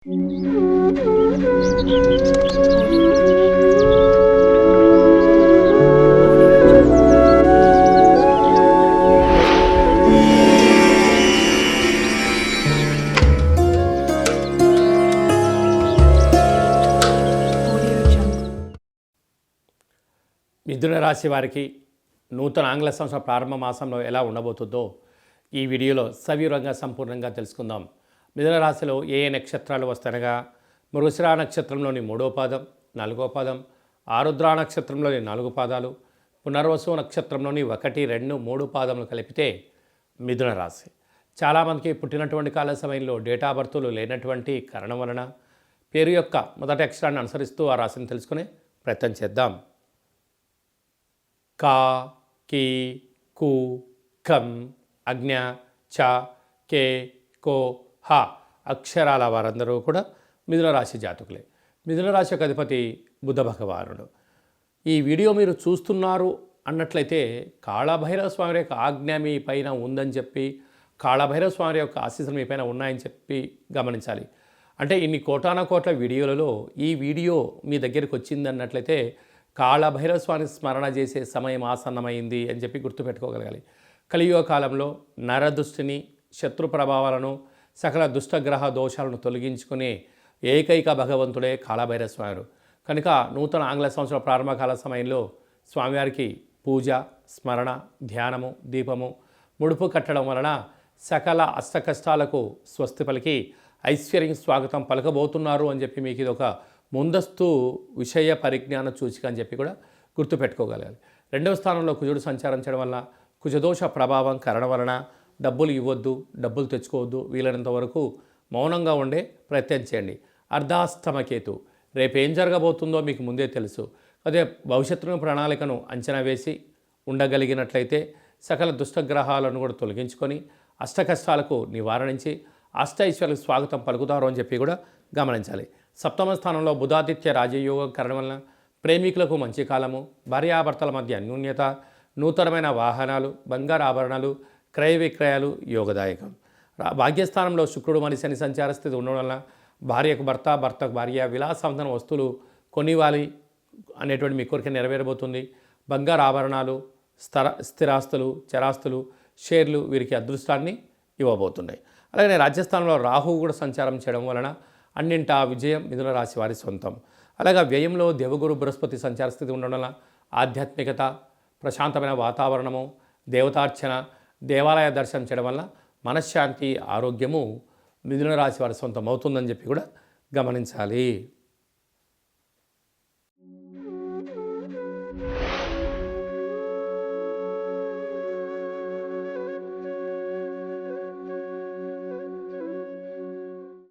మిథున రాశి వారికి నూతన ఆంగ్ల సంవత్సర ప్రారంభ మాసంలో ఎలా ఉండబోతుందో ఈ వీడియోలో సవివరంగా సంపూర్ణంగా తెలుసుకుందాం. మిథున రాశిలో ఏ నక్షత్రాలు వస్తాయనగా మృగశిర నక్షత్రంలోని 3వ పాదం, 4వ పాదం, ఆరుద్ర నక్షత్రంలోని 4 పాదాలు, పునర్వసు నక్షత్రంలోని 1, 2, 3 పాదములు కలిపితే మిథున రాశి. చాలామందికి పుట్టినటువంటి కాల సమయంలో డేటా బర్తులు లేనటువంటి కారణం వలన పేరు యొక్క మొదటి అక్షరాన్ని అనుసరిస్తూ ఆ రాశిని తెలుసుకునే ప్రయత్నం చేద్దాం. కా, కీ, కు, కం, అజ్ఞ, చ, కే, కో, హ అక్షరాల వారందరూ కూడా మిథున రాశి జాతకులే. మిథున రాశి యొక్క అధిపతి బుధ భగవానుడు. ఈ వీడియో మీరు చూస్తున్నారు అన్నట్లయితే కాళభైరవ స్వామి యొక్క ఆజ్ఞ మీ పైన ఉందని చెప్పి, కాళభైరవ స్వామి యొక్క ఆశీస్సులు మీ పైన ఉన్నాయని చెప్పి గమనించాలి. అంటే ఇన్ని కోటాన కోట్ల వీడియోలలో ఈ వీడియో మీ దగ్గరికి వచ్చిందన్నట్లయితే కాళభైరవ స్వామి స్మరణ చేసే సమయం ఆసన్నమైంది అని చెప్పి గుర్తుపెట్టుకోగలగాలి. కలియుగ కాలంలో నరదృష్టిని, శత్రు ప్రభావాలను, సకల దుష్టగ్రహ దోషాలను తొలగించుకునే ఏకైక భగవంతుడే కాళభైరవ స్వామి. కనుక నూతన ఆంగ్ల సంవత్సర ప్రారంభకాల సమయంలో స్వామివారికి పూజ, స్మరణ, ధ్యానము, దీపము, ముడుపు కట్టడం వలన సకల అష్టకష్టాలకు స్వస్తి పలికి ఐశ్వర్యం స్వాగతం పలకబోతున్నారు అని చెప్పి మీకు ఇది ఒక ముందస్తు విషయ పరిజ్ఞాన సూచిక అని చెప్పి కూడా గుర్తుపెట్టుకోగలగాలి. 2వ స్థానంలో కుజుడు సంచారం చేయడం వల్ల కుజదోష ప్రభావం కరడం వలన డబ్బులు ఇవ్వద్దు, డబ్బులు తెచ్చుకోవద్దు, వీలైనంత వరకు మౌనంగా ఉండే ప్రయత్నం చేయండి. అర్ధాష్టమకేతు రేపేం జరగబోతుందో మీకు ముందే తెలుసు. అదే భవిష్యత్తును ప్రణాళికను అంచనా వేసి ఉండగలిగినట్లయితే సకల దుష్టగ్రహాలను కూడా తొలగించుకొని అష్టకష్టాలకు నివారణించి అష్టైశ్వర్యాలకు స్వాగతం పలుకుతారు అని చెప్పి కూడా గమనించాలి. 7వ స్థానంలో బుధాదిత్య రాజయోగం కారణం వలన ప్రేమికులకు మంచి కాలము, భార్యాభర్తల మధ్య అన్యోన్యత, నూతనమైన వాహనాలు, బంగారు ఆభరణాలు, క్రయ విక్రయాలు యోగదాయకం. భాగ్యస్థానంలో శుక్రుడు మరి శని సంచార స్థితి ఉండడం వలన భార్యకు భర్త, భర్తకు భార్య విలాసవంతన వస్తువులు కొనివ్వాలి అనేటువంటి మీ కోరిక నెరవేరబోతుంది. బంగారు ఆభరణాలు, స్థిరాస్తులు, చరాస్తులు, షేర్లు వీరికి అదృష్టాన్ని ఇవ్వబోతున్నాయి. అలాగే రాజ్యస్థానంలో రాహువు కూడా సంచారం చేయడం వలన అన్నింటా విజయం మిథున రాశి వారి సొంతం. అలాగే వ్యయంలో దేవగురు బృహస్పతి సంచార స్థితి ఉండడం వల్ల ఆధ్యాత్మికత, ప్రశాంతమైన వాతావరణము, దేవతార్చన, దేవాలయ దర్శనం చేయడం వల్ల మనశ్శాంతి, ఆరోగ్యము మిథున రాశి వారి సొంతం అవుతుందని చెప్పి కూడా గమనించాలి.